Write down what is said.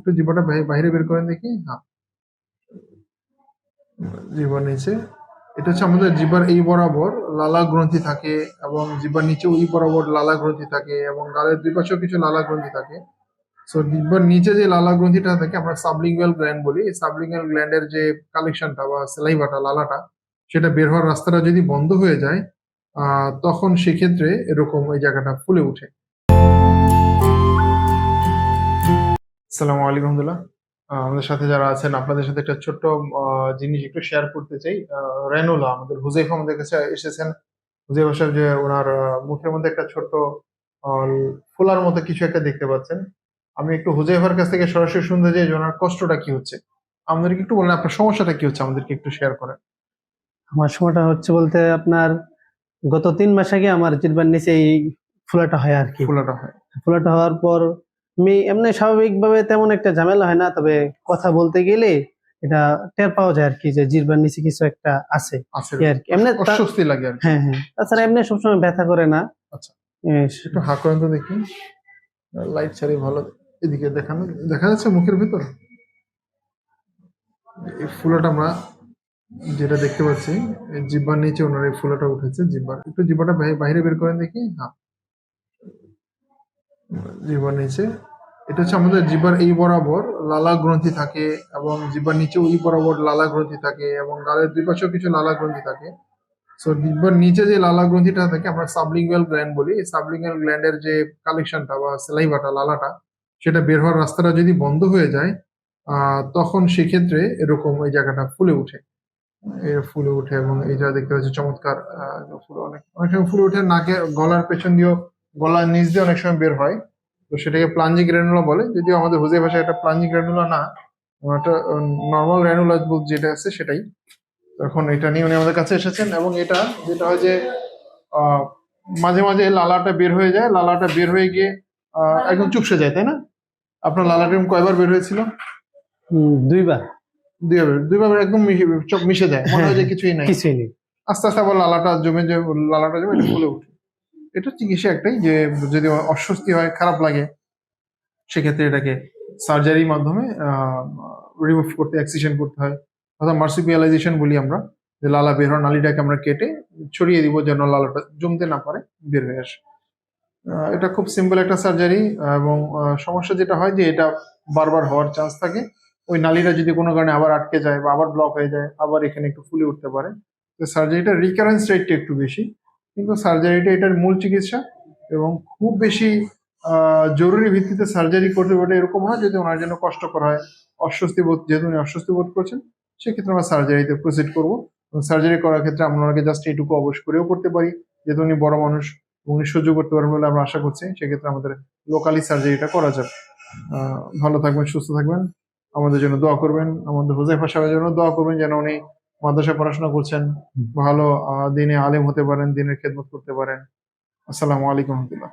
একটু জিহ্বাটা বাইরে বের করেন দেখি। হ্যাঁ, জিহ্বার নিচে। এটা হচ্ছে আমাদের জিহ্বার এই বরাবর লালা গ্রন্থি থাকে এবং জিহ্বার নিচে ওই বরাবর লালা গ্রন্থি থাকে এবং গালের দুই পাশেও কিছু লালা গ্রন্থি থাকে। সো জিহ্বার নিচে যে লালা গ্রন্থিটা থাকে আমরা সাবলিঙ্গুয়াল গ্ল্যান্ড বলি। এই সাবলিঙ্গুয়াল গ্ল্যান্ডের যে কালেকশনটা বা সেলাইভাটা লালাটা সেটা বের হওয়ার রাস্তাটা যদি বন্ধ হয়ে যায় তখন সেক্ষেত্রে এরকম ওই জায়গাটা ফুলে ওঠে। আসসালামু আলাইকুম রহমতুল্লাহ। আমাদের সাথে যারা আছেন আপনাদের সাথে একটা ছোট্ট জিনিস একটু শেয়ার করতে চাই। রেনুলা আমাদের হুজাইফা আমাদের কাছে এসেছেন। হুজাইফা সাহেব যে ওনার মুখের মধ্যে একটা ছোট্ট আহ, ফোলার মতো কিছু একটা দেখতে পাচ্ছেন। আমি একটু হুজাইফার কাছ থেকে সরাসরি শুনতে চাই যে ওনার কষ্টটা কি হচ্ছে। আমাদেরকে একটু বলেন আপনার সমস্যাটা কি হচ্ছে, আমাদেরকে একটু শেয়ার করেন। আমার সময়টা হচ্ছে বলতে আপনার গত 3 মাস আগে আমার জিহ্বার নিচে এই ফোলাটা হয় আর কি। ফোলাটা হয়? ফোলাটা হওয়ার পর আমি এমনি স্বাভাবিকভাবে তেমন একটা ঝামেলা হয় না, তবে কথা বলতে গেলে এটা টের পাওয়া যায় আর কি যে জিহ্বার নিচে কিছু একটা আছে আছে, এই আর কি। এমনি অস্বস্তি লাগে আর কি। হ্যাঁ হ্যাঁ, তাছাড়া এমনি সবসময় ব্যথা করে না। আচ্ছা, একটু হা করেন তো দেখি। লাইট ছাড়ি ভালো, এদিকে দেখানো দেখা যাচ্ছে মুখের ভিতর এই ফুলাটা আমরা যেটা দেখতে পাচ্ছি। এই জিহ্বার নিচে ওনার এই ফুলাটা উঠেছে। জিহ্বার একটু জিহ্বাটা বাইরে বের করেন দেখি। হ্যাঁ, জিহ্বার নিচে। এটা হচ্ছে আমাদের জিহ্বার এই বরাবর লালা গ্রন্থি থাকে এবং জিহ্বার নিচে ওই বরাবর লালা গ্রন্থি থাকে এবং গালের দুই পাশেও কিছু লালা গ্রন্থি থাকে। সো জিহ্বার নিচে যে লালা গ্রন্থিটা থাকে আমরা সাবলিঙ্গুয়াল গ্ল্যান্ড বলি। এই সাবলিঙ্গুয়াল গ্ল্যান্ডের যে কালেকশনটা বা সেলাইভাটা লালাটা সেটা বের হওয়ার রাস্তাটা যদি বন্ধ হয়ে যায় তখন সেক্ষেত্রে এরকম ওই জায়গাটা ফুলে ওঠে। ফুলে ওঠে এবং এই যা দেখতে পাচ্ছি চমৎকার ফুলে অনেক অনেক সময় ফুলে ওঠে নাকে গলার পেছন দিয়েও, গলার নিচ দিয়ে অনেক সময় বের হয়। তো সেটাকে প্লাঞ্জি গ্র্যানুলা বলে, যদিও আমাদের হুজে ভাষায় এটা প্লাঞ্জি গ্র্যানুলা না, একটা নর্মাল গ্র্যানুলা যেটা আছে সেটাই। এখন এটা নিয়ে উনি আমাদের কাছে এসেছেন এবং এটা যেটা হয় যে আহ মাঝে মাঝে লালাটা বের হয়ে যায়, লালাটা বের হয়ে গিয়ে একদম চুপসে যায়, তাই না? আপনার লালাটা কয়বার বের হয়েছিল? 2বার। দুইবার একদম চোখ মিশে যায়, মনে হয় যে কিছুই নাই। কিছুই নেই। আস্তে আস্তে আবার লালাটা জমে এটা ফুলে ওঠে। এটা চিকিৎসা একটাই, যে যদি অস্বস্তি হয়, খারাপ লাগে, সেক্ষেত্রে এটাকে সার্জারির মাধ্যমে রিমুভ করতে, এক্সিশন করতে হয়, অর্থাৎ মার্সিপিয়ালাইজেশন বলি আমরা, যে লালা বের হওয়ার নালীটাকে আমরা কেটে ছড়িয়ে দিব যেন লালাটা জমতে না পারে, বের হয়ে আসে। এটা খুব সিম্পল একটা সার্জারি এবং সমস্যা যেটা হয় যে এটা বারবার হওয়ার চান্স থাকে। ওই নালীটা যদি কোনো কারণে আবার আটকে যায় বা আবার ব্লক হয়ে যায়, আবার এখানে একটু ফুলে উঠতে পারে। তো সার্জারিটা রিকারেন্স রেটটা একটু বেশি, কিন্তু সার্জারিটা এটার মূল চিকিৎসা এবং খুব বেশি জরুরি ভিত্তিতে সার্জারি করতে পারে এরকম হয়। যদি ওনার জন্য কষ্টকর হয়, অস্বস্তি বোধ, যেহেতু উনি অস্বস্তি বোধ করছেন, সেক্ষেত্রে আমরা সার্জারিতে প্রসিড করবো। সার্জারি করার ক্ষেত্রে আমরা ওনাকে জাস্ট এইটুকু অবশ করেও করতে পারি, যেহেতু উনি বড় মানুষ উনি সহ্য করতে পারবেন বলে আমরা আশা করছি। সেক্ষেত্রে আমাদের লোকালি সার্জারিটা করা যাবে। ভালো থাকবেন, সুস্থ থাকবেন, আমাদের জন্য দোয়া করবেন, আমাদের হুজাইফা সাহেবের জন্য দোয়া করবেন যেন উনি মাদ্রাসায় পড়াশোনা করছেন, ভালো দিনে আলেম হতে পারেন, দিনের খেদমত করতে পারেন। আসসালামু আলাইকুম রহমতুল্লাহ।